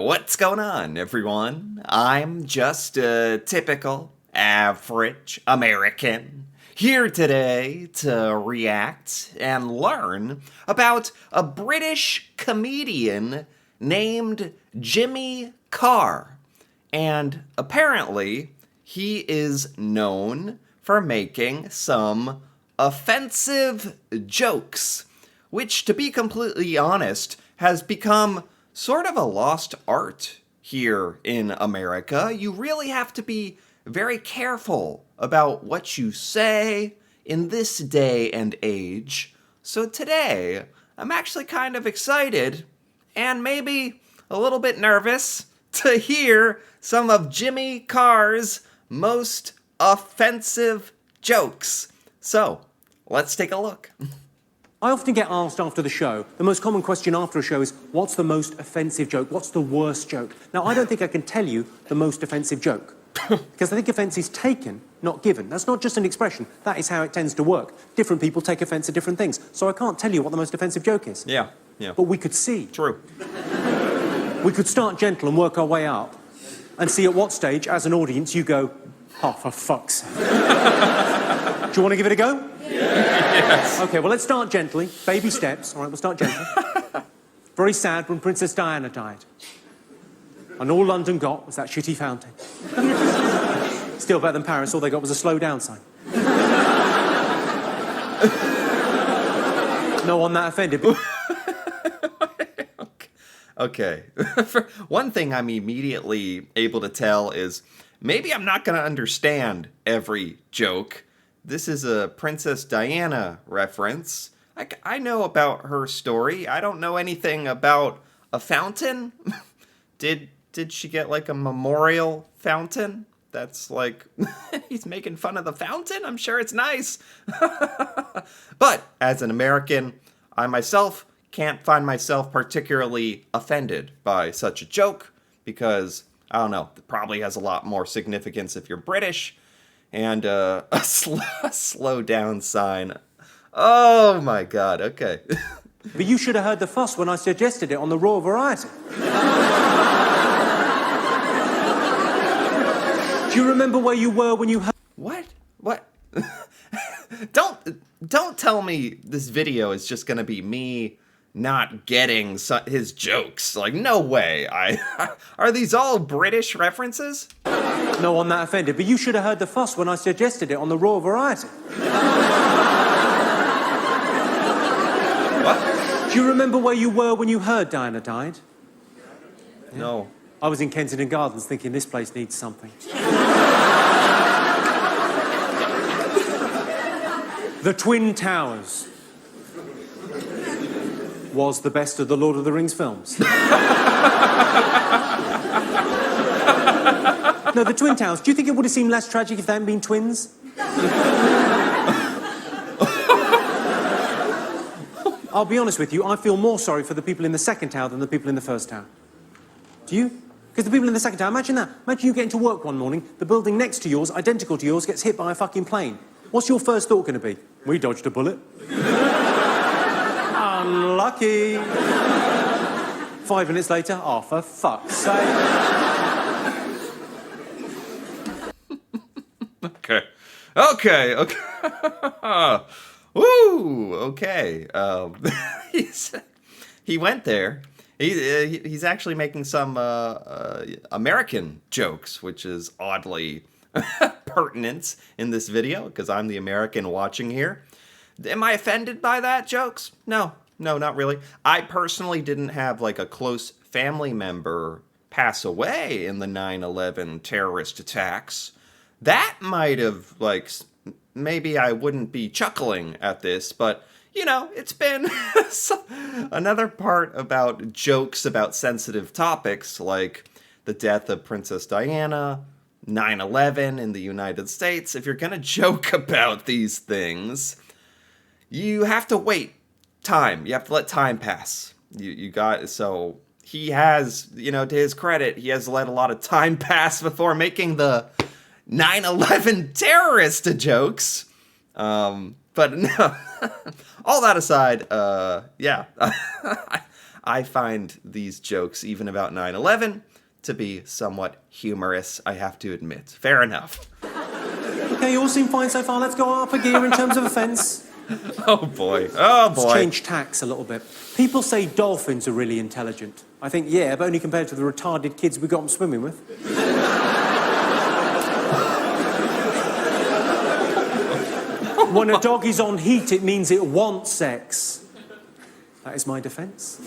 What's going on, everyone? I'm just a typical, average American here today to react and learn about a British comedian named Jimmy Carr. And apparently, he is known for making some offensive jokes, which, to be completely honest, has become sort of a lost art here in America. You really have to be very careful about what you say in this day and age. So today, I'm actually kind of excited and maybe a little bit nervous to hear some of Jimmy Carr's most offensive jokes. So, let's take a look. I often get asked after the show, the most common question after a show is, what's the most offensive joke? What's the worst joke? Now, I don't think I can tell you the most offensive joke. Because I think offence is taken, not given. That's not just an expression. That is how it tends to work. Different people take offence at different things. So I can't tell you what the most offensive joke is. Yeah. But we could see. True. We could start gentle and work our way up and see at what stage, as an audience, you go, oh, for fuck's sake. Do you want to give it a go? Yes. OK, well, let's start gently. Baby steps. All right, we'll start gently. Very sad when Princess Diana died. And all London got was that shitty fountain. Still better than Paris. All they got was a slow down sign. No one that offended. Okay. One thing I'm immediately able to tell is maybe I'm not going to understand every joke. This is a Princess Diana reference. I know about her story. I don't know anything about a fountain. Did she get like a memorial fountain? That's like, he's making fun of the fountain? I'm sure it's nice. But as an American, I myself can't find myself particularly offended by such a joke because, I don't know, it probably has a lot more significance if you're British. And a slow down sign. Oh my God, okay. But you should have heard the fuss when I suggested it on the Raw Variety. Do you remember where you were when you heard... What? Don't tell me this video is just gonna be me not getting his jokes. Like, no way. Are these all British references? No one that offended, but you should have heard the fuss when I suggested it on the Raw Variety. What? Do you remember where you were when you heard Diana died? No. I was in Kensington Gardens thinking this place needs something. The Twin Towers was the best of the Lord of the Rings films. No, the Twin Towers. Do you think it would have seemed less tragic if they hadn't been twins? I'll be honest with you, I feel more sorry for the people in the second tower than the people in the first tower. Do you? Because the people in the second tower, imagine that. Imagine you getting to work one morning, the building next to yours, identical to yours, gets hit by a fucking plane. What's your first thought going to be? We dodged a bullet. Unlucky. 5 minutes later, oh, for fuck's sake. Okay. Woo! Okay. He went there. He's actually making some American jokes, which is oddly pertinent in this video because I'm the American watching here. Am I offended by that jokes? No, not really. I personally didn't have like a close family member pass away in the 9/11 terrorist attacks. That might have, like, maybe I wouldn't be chuckling at this, but, you know, it's been another part about jokes about sensitive topics, like the death of Princess Diana, 9/11 in the United States. If you're gonna joke about these things, you have to wait time. You have to let time pass. So he has, you know, to his credit, he has let a lot of time pass before making the 9/11 terrorist jokes. But no, all that aside, yeah, I find these jokes, even about 9/11, to be somewhat humorous, I have to admit. Fair enough. Okay, you all seem fine so far. Let's go up a gear in terms of offence. Oh boy. Oh boy. Let's change tacks a little bit. People say dolphins are really intelligent. I think, yeah, but only compared to the retarded kids we got them swimming with. When a dog is on heat, it means it wants sex. That is my defence.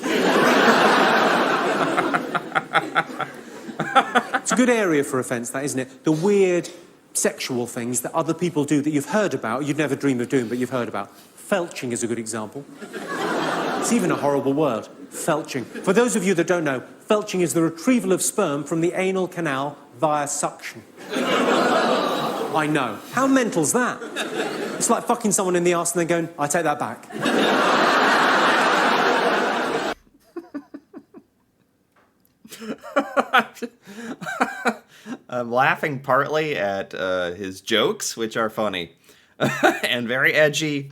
It's a good area for offence, that, isn't it? The weird sexual things that other people do that you've heard about, you'd never dream of doing, but you've heard about. Felching is a good example. It's even a horrible word, felching. For those of you that don't know, felching is the retrieval of sperm from the anal canal via suction. I know. How mental's that? It's like fucking someone in the arse and then going, I take that back. I'm laughing partly at his jokes, which are funny and very edgy.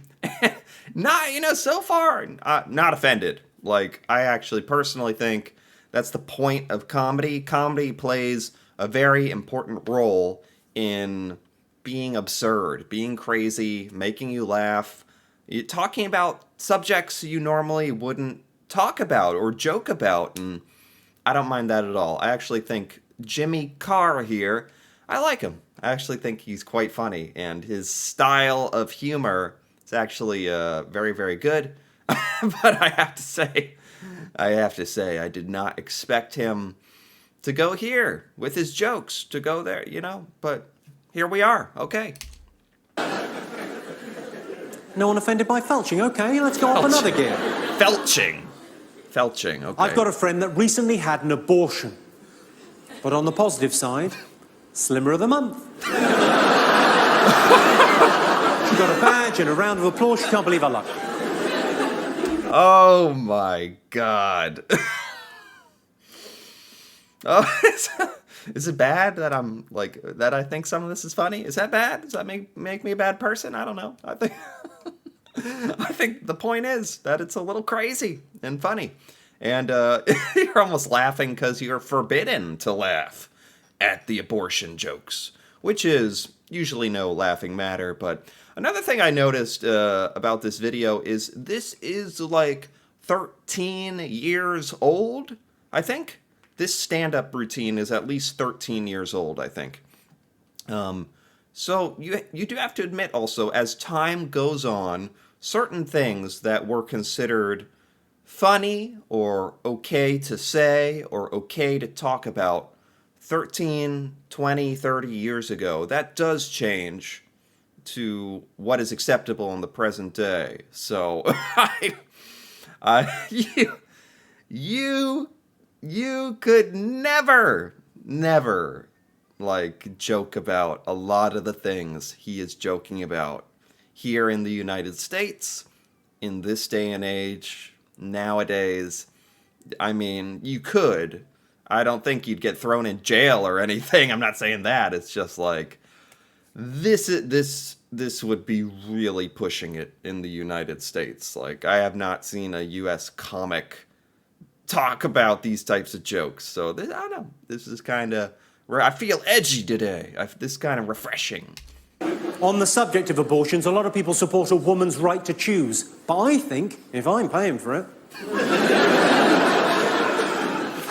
Not, so far, not offended. Like, I actually personally think that's the point of comedy. Comedy plays a very important role in being absurd, being crazy, making you laugh, talking about subjects you normally wouldn't talk about or joke about, and I don't mind that at all. I actually think Jimmy Carr here, I like him. I actually think he's quite funny, and his style of humor is actually very, very good. But I have to say, I did not expect him to go here with his jokes, to go there, but here we are. Okay. No one offended by felching. Okay, let's go up another gear. Felching, okay. I've got a friend that recently had an abortion. But on the positive side, Slimmer of the Month. She got a badge and a round of applause. She can't believe her luck. Oh my God. Oh, is it bad that that I think some of this is funny? Is that bad? Does that make me a bad person? I don't know. I think the point is that it's a little crazy and funny. And you're almost laughing because you're forbidden to laugh at the abortion jokes, which is usually no laughing matter. But another thing I noticed about this video is this is like 13 years old, I think. This stand-up routine is at least 13 years old, I think. So you do have to admit also, as time goes on, certain things that were considered funny or okay to say or okay to talk about 13, 20, 30 years ago, that does change to what is acceptable in the present day. So you could never like joke about a lot of the things he is joking about here in the United States in this day and age nowadays. I mean, you could. I don't think you'd get thrown in jail or anything. I'm not saying that. It's just like this would be really pushing it in the United States. Like, I have not seen a US comic talk about these types of jokes. So I don't know. This is kind of I feel edgy today. This is kind of refreshing. On the subject of abortions, a lot of people support a woman's right to choose. But I think, if I'm paying for it...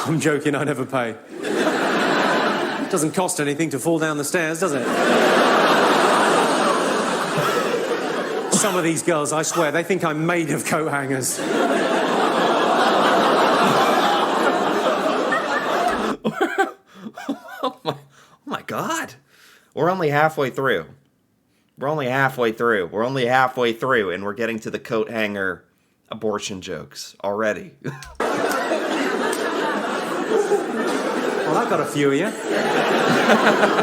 I'm joking, I never pay. It doesn't cost anything to fall down the stairs, does it? Some of these girls, I swear, they think I'm made of coat hangers. Oh my God. We're only halfway through. We're only halfway through, and we're getting to the coat hanger abortion jokes already. Well, I got a few of you.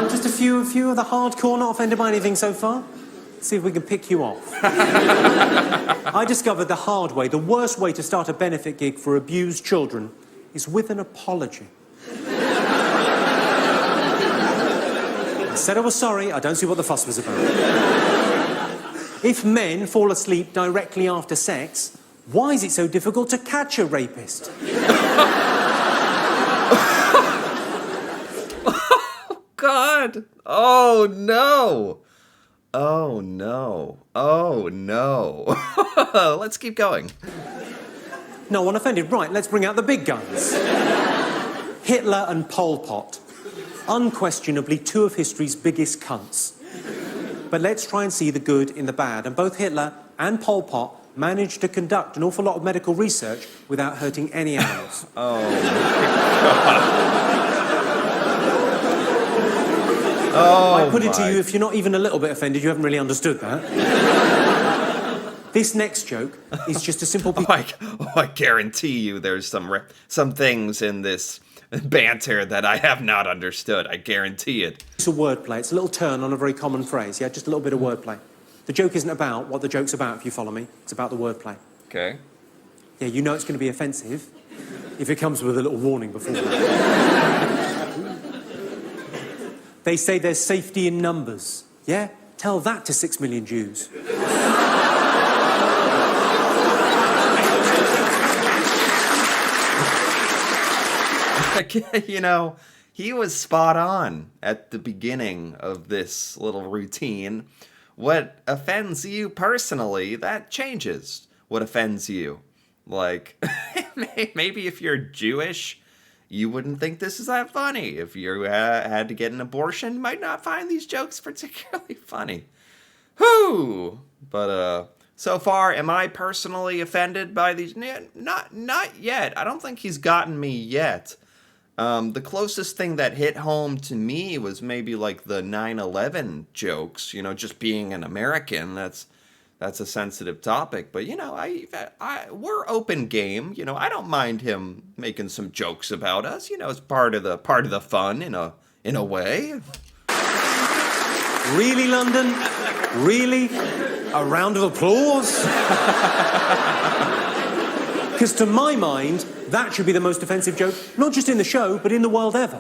Just a few of the hardcore, not offended by anything so far. See if we can pick you off. I discovered the hard way, the worst way to start a benefit gig for abused children is with an apology. I said I was sorry, I don't see what the fuss was about. If men fall asleep directly after sex, Why is it so difficult to catch a rapist? God. Oh, no. Oh, no. Oh, no. Let's keep going. No one offended. Right, let's bring out the big guns. Hitler and Pol Pot. Unquestionably two of history's biggest cunts. But let's try and see the good in the bad. And both Hitler and Pol Pot managed to conduct an awful lot of medical research without hurting any animals. Oh, oh, I put it to you, if you're not even a little bit offended, you haven't really understood that. This next joke is just a simple... I guarantee you there's some things in this banter that I have not understood. I guarantee it. It's a wordplay. It's a little turn on a very common phrase, yeah? Just a little bit of wordplay. The joke isn't about what the joke's about, if you follow me. It's about the wordplay. Okay. Yeah, you know it's going to be offensive if it comes with a little warning before. They say there's safety in numbers. Yeah? Tell that to 6 million Jews. You know, he was spot on at the beginning of this little routine. What offends you personally, that changes what offends you. Like, maybe if you're Jewish, you wouldn't think this is that funny. If you had to get an abortion, you might not find these jokes particularly funny. Whew! But, so far, am I personally offended by these? Not yet. I don't think he's gotten me yet. The closest thing that hit home to me was maybe like the 9/11 jokes, you know, just being an American. That's a sensitive topic, but you know, we're open game. You know, I don't mind him making some jokes about us. You know, it's part of the fun in a way. Really, London? Really? A round of applause? Because to my mind, that should be the most offensive joke, not just in the show, but in the world ever.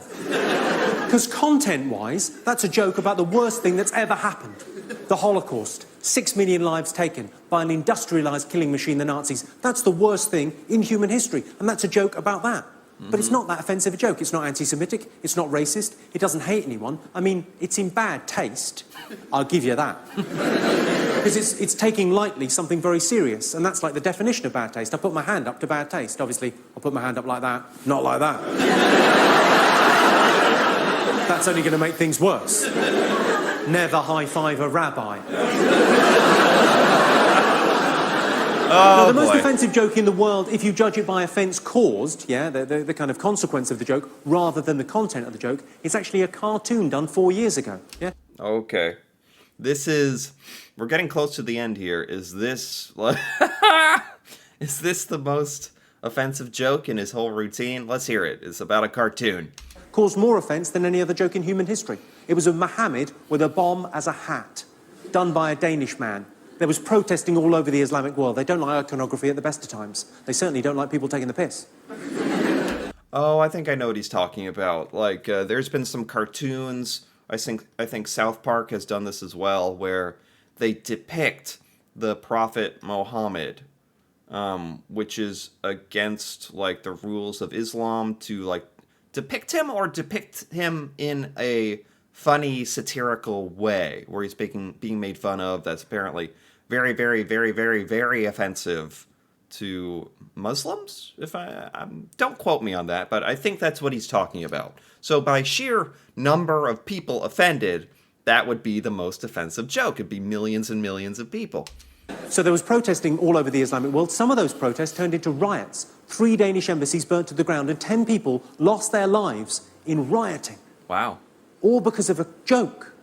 Because content-wise, that's a joke about the worst thing that's ever happened. The Holocaust. 6 million lives taken by an industrialised killing machine, the Nazis. That's the worst thing in human history, and that's a joke about that. But it's not that offensive a joke. It's not anti-Semitic. It's not racist. It doesn't hate anyone. I mean, it's in bad taste. I'll give you that. Because it's taking lightly something very serious, and that's like the definition of bad taste. I put my hand up to bad taste. Obviously, I'll put my hand up like that, not like that. That's only going to make things worse. Never high-five a rabbi. Oh, the most boy. offensive joke in the world, if you judge it by offence caused, yeah, the kind of consequence of the joke, rather than the content of the joke, it's actually a cartoon done 4 years ago, yeah? Okay. We're getting close to the end here. Is this the most offensive joke in his whole routine? Let's hear it. It's about a cartoon. Caused more offence than any other joke in human history. It was of Muhammad with a bomb as a hat, done by a Danish man. There was protesting all over the Islamic world. They don't like iconography at the best of times. They certainly don't like people taking the piss. Oh, I think I know what he's talking about. Like, there's been some cartoons. I think South Park has done this as well, where they depict the Prophet Muhammad, which is against like the rules of Islam to like depict him in a funny satirical way, where he's being made fun of. That's apparently very, very, very, very, very offensive to Muslims. If I don't quote me on that, but I think that's what he's talking about. So by sheer number of people offended, that would be the most offensive joke. It'd be millions and millions of people. So there was protesting all over the Islamic world. Some of those protests turned into riots. 3 Danish embassies burnt to the ground, and 10 people lost their lives in rioting. Wow. All because of a joke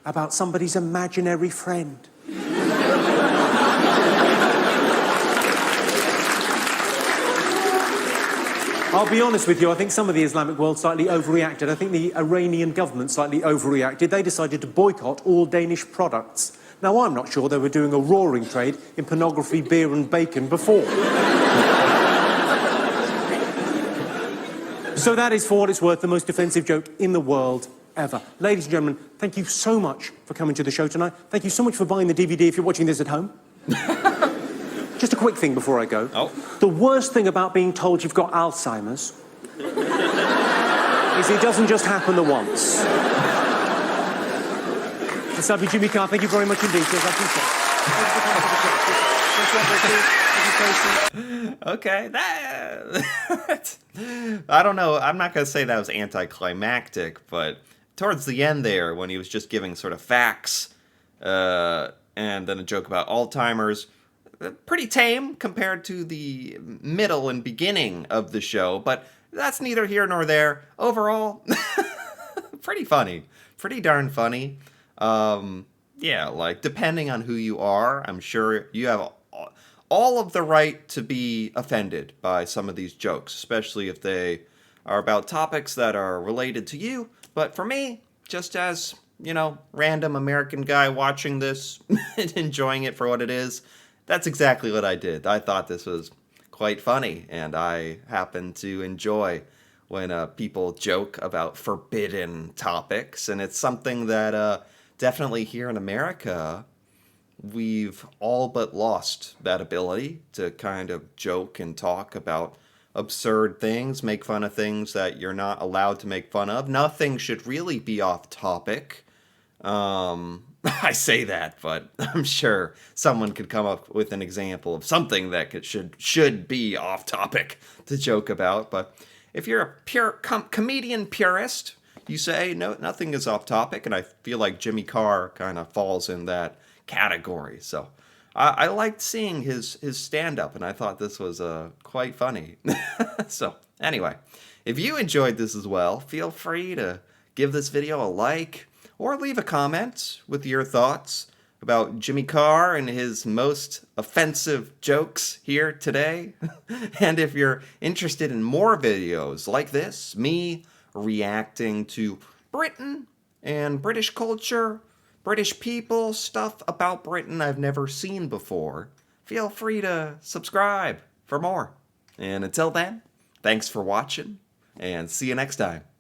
about somebody's imaginary friend. I'll be honest with you, I think some of the Islamic world slightly overreacted. I think the Iranian government slightly overreacted. They decided to boycott all Danish products. Now, I'm not sure they were doing a roaring trade in pornography, beer and bacon before. So that is, for what it's worth, the most offensive joke in the world ever. Ladies and gentlemen, thank you so much for coming to the show tonight. Thank you so much for buying the DVD if you're watching this at home. just a quick thing before I go. Oh. The worst thing about being told you've got Alzheimer's is it doesn't just happen the once. It's lovely, Jimmy Carr. Thank you very much indeed. Okay, I don't know. I'm not going to say that was anticlimactic, but towards the end there, when he was just giving sort of facts, and then a joke about Alzheimer's, pretty tame compared to the middle and beginning of the show, but that's neither here nor there. Overall, pretty funny. Pretty darn funny. Yeah, like, depending on who you are, I'm sure you have all of the right to be offended by some of these jokes, especially if they are about topics that are related to you. But for me, just as, random American guy watching this and enjoying it for what it is, that's exactly what I did. I thought this was quite funny, and I happen to enjoy when people joke about forbidden topics, and it's something that definitely here in America, we've all but lost that ability to kind of joke and talk about absurd things, make fun of things that you're not allowed to make fun of. Nothing should really be off topic. I say that, but I'm sure someone could come up with an example of something that should be off topic to joke about. But if you're a pure comedian purist, you say no, nothing is off topic, and I feel like Jimmy Carr kind of falls in that category. So I liked seeing his stand-up, and I thought this was quite funny. So anyway, if you enjoyed this as well, feel free to give this video a like or leave a comment with your thoughts about Jimmy Carr and his most offensive jokes here today. And if you're interested in more videos like this, me reacting to Britain and British culture, British people, stuff about Britain I've never seen before, feel free to subscribe for more. And until then, thanks for watching, and see you next time.